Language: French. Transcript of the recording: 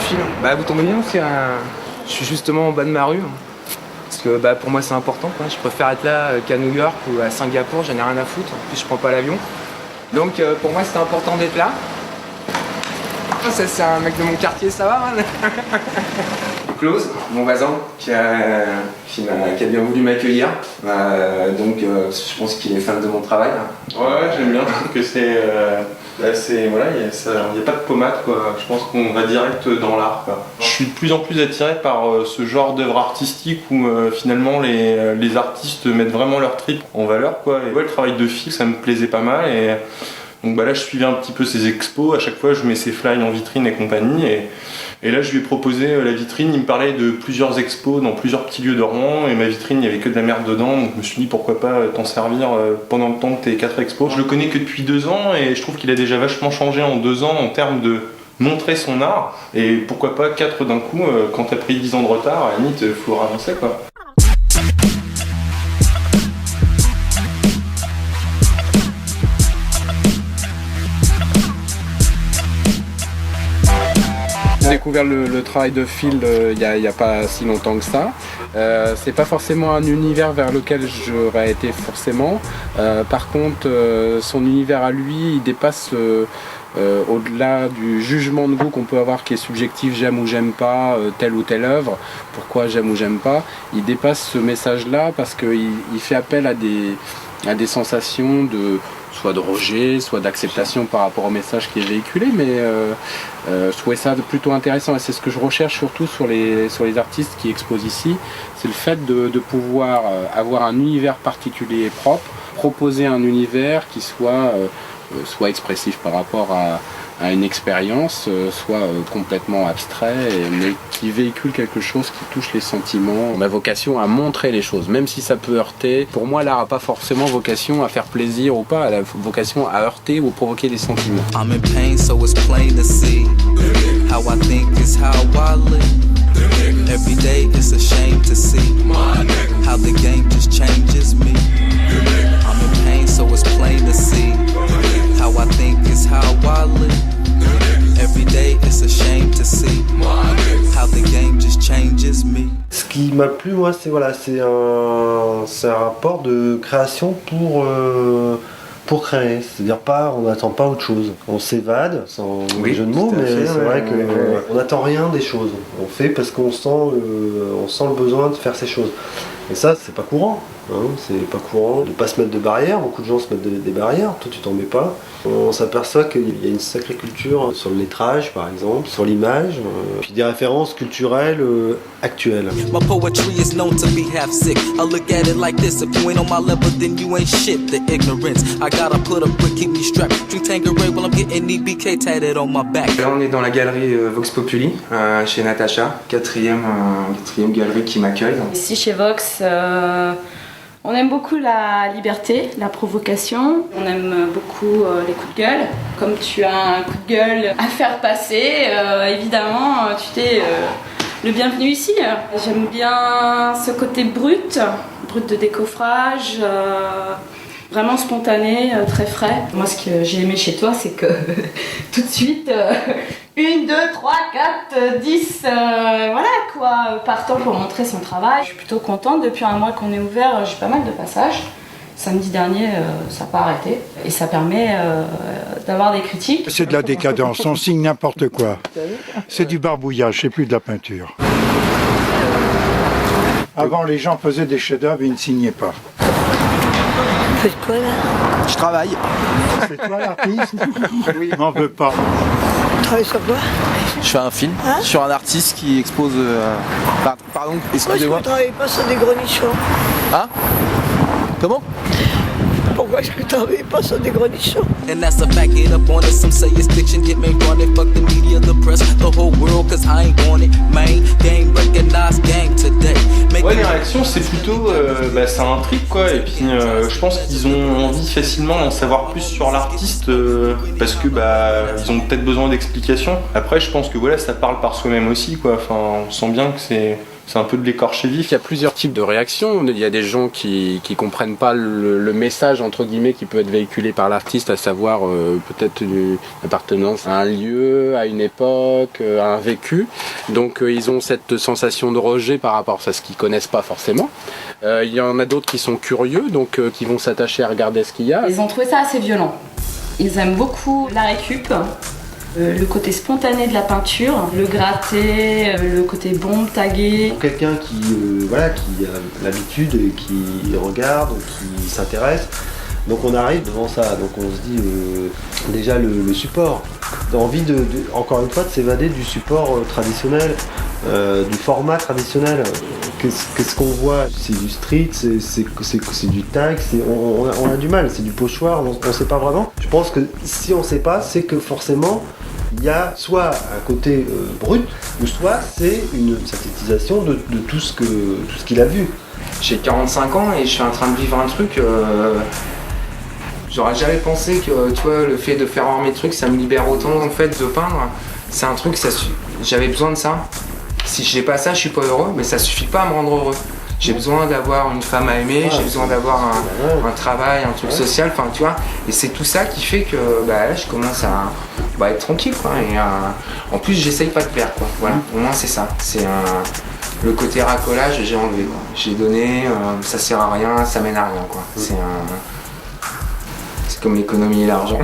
file. Vous tombez bien parce que je suis justement en bas de ma rue. Parce que pour moi c'est important, quoi. Je préfère être là qu'à New York ou à Singapour, j'en ai rien à foutre. En plus je prends pas l'avion. Donc pour moi c'était important d'être là. Ça c'est un mec de mon quartier, ça va man. Klaus, mon voisin, qui a bien voulu m'accueillir. Je pense qu'il est fan de mon travail. Ouais, j'aime bien. Je trouve que il n'y a pas de pommade, quoi. Je pense qu'on va direct dans l'art, quoi. Je suis de plus en plus attiré par ce genre d'œuvre artistique où finalement les artistes mettent vraiment leur trip en valeur, quoi. Et le travail de Phil, ça me plaisait pas mal. Et donc là, je suivais un petit peu ses expos. À chaque fois, je mets ses flyers en vitrine et compagnie. Et là, je lui ai proposé la vitrine. Il me parlait de plusieurs expos dans plusieurs petits lieux de Rouen. Et ma vitrine, il n'y avait que de la merde dedans. Donc je me suis dit, pourquoi pas t'en servir pendant le temps de tes 4 expos. Je le connais que depuis 2 ans et je trouve qu'il a déjà vachement changé en 2 ans en termes de montrer son art. Et pourquoi pas 4 d'un coup, quand t'as pris 10 ans de retard, à la limite, faut ravancer, quoi. J'ai découvert le travail de Phil il y a pas si longtemps que ça. C'est pas forcément un univers vers lequel j'aurais été forcément. Par contre, son univers à lui, il dépasse au-delà du jugement de goût qu'on peut avoir qui est subjectif, j'aime ou j'aime pas telle ou telle œuvre, pourquoi j'aime ou j'aime pas. Il dépasse ce message-là parce qu'il fait appel à des sensations soit de rejet, soit d'acceptation par rapport au message qui est véhiculé, mais je trouvais ça plutôt intéressant et c'est ce que je recherche surtout sur les artistes qui exposent ici, c'est le fait de pouvoir avoir un univers particulier et propre, proposer un univers qui soit expressif par rapport à une expérience, soit complètement abstrait, mais qui véhicule quelque chose qui touche les sentiments. On a vocation à montrer les choses, même si ça peut heurter. Pour moi, l'art n'a pas forcément vocation à faire plaisir ou pas, elle a vocation à heurter ou provoquer des sentiments. I'm in pain, so it's plain to see. How I think is how I live. Every day it's a shame to see how the game just changes me. I'm in pain, so it's plain to see. How I think is how I live. Every day it's a shame to see how the game just changes me. Ce qui m'a plu, moi, c'est un rapport de création pour créer. C'est-à-dire on n'attend pas autre chose. On s'évade, sans jeu de mots, mais c'est vrai qu'on n'attend rien des choses. On fait parce qu'on sent le besoin de faire ces choses. Et ça, c'est pas courant. C'est pas courant de pas se mettre de barrières. Beaucoup de gens se mettent des barrières. Toi, tu t'en mets pas. On s'aperçoit qu'il y a une sacrée culture sur le lettrage, par exemple, sur l'image, puis des références culturelles actuelles. My poetry is known to be half sick. I look at it like this: if you ain't on my level, then you ain't shit. The ignorance. I gotta put up with, keep me strapped. Drink Tanqueray while I'm getting EBK tatted on my back. Là, on est dans la galerie Vox Populi, chez Natacha, quatrième galerie qui m'accueille. Ici chez Vox, on aime beaucoup la liberté, la provocation. On aime beaucoup les coups de gueule. Comme tu as un coup de gueule à faire passer, évidemment, tu t'es le bienvenu ici. J'aime bien ce côté brut de décoffrage. Vraiment spontané, très frais. Moi, ce que j'ai aimé chez toi, c'est que tout de suite, 1, 2, 3, 4, 10, voilà quoi, partant pour montrer son travail. Je suis plutôt contente. Depuis un mois qu'on est ouvert, j'ai pas mal de passages. Samedi dernier, ça n'a pas arrêté. Et ça permet d'avoir des critiques. C'est de la décadence, on signe n'importe quoi. C'est du barbouillage, c'est plus de la peinture. Avant, les gens faisaient des chefs-d'œuvre et ils ne signaient pas. Vous faites quoi là? Je travaille. C'est toi l'artiste? Oui. M'en veux pas. Vous travaillez sur quoi? Je fais un film sur un artiste qui expose... Pardon, excusez-moi. Pourquoi vous ne travaillez pas sur des grenichons? Hein? Comment? Pourquoi je ne travaille pas sur des grenichons? And that's a fact, get up on it. Some say it's fiction, get me running. Fuck the media, the press, the whole world, cause I ain't on it. Main game, recognized gang today. Ouais, les réactions, c'est plutôt. Ça intrigue quoi. Et puis, je pense qu'ils ont envie facilement d'en savoir plus sur l'artiste parce que ils ont peut-être besoin d'explications. Après, je pense que voilà, ça parle par soi-même aussi quoi. Enfin, on sent bien que c'est un peu de l'écorché vif. Il y a plusieurs types de réactions. Il y a des gens qui comprennent pas le message entre guillemets qui peut être véhiculé par l'artiste, à savoir peut-être une appartenance à un lieu, à une époque, à un vécu. Donc ils ont cette sensation de rejet par rapport à ce qu'ils connaissent pas forcément. Il y en a d'autres qui sont curieux, donc qui vont s'attacher à regarder ce qu'il y a. Ils ont trouvé ça assez violent. Ils aiment beaucoup la récup. Le côté spontané de la peinture, le gratter, le côté bombe, tagué. Pour quelqu'un qui a l'habitude et qui regarde, qui s'intéresse, donc on arrive devant ça, donc on se dit déjà le support. Envie encore une fois de s'évader du support traditionnel, du format traditionnel. Qu'est-ce qu'on voit? C'est du street, c'est du tag, on a du mal, c'est du pochoir, on ne sait pas vraiment. Je pense que si on ne sait pas, c'est que forcément il y a soit un côté brut, ou soit c'est une synthétisation de tout ce qu'il a vu. J'ai 45 ans et je suis en train de vivre un truc. J'aurais jamais pensé que tu vois, le fait de faire voir mes trucs, ça me libère autant en fait de peindre. C'est un truc, j'avais besoin de ça. Si j'ai pas ça, je suis pas heureux, mais ça suffit pas à me rendre heureux. J'ai besoin d'avoir une femme à aimer, j'ai besoin d'avoir un travail, un truc social, enfin tu vois. Et c'est tout ça qui fait que là, je commence à être tranquille quoi. Et en plus j'essaye pas de plaire quoi. Voilà, au moins c'est ça. C'est le côté racolage, j'ai enlevé quoi. J'ai donné, ça sert à rien, ça mène à rien quoi. C'est comme l'économie et l'argent.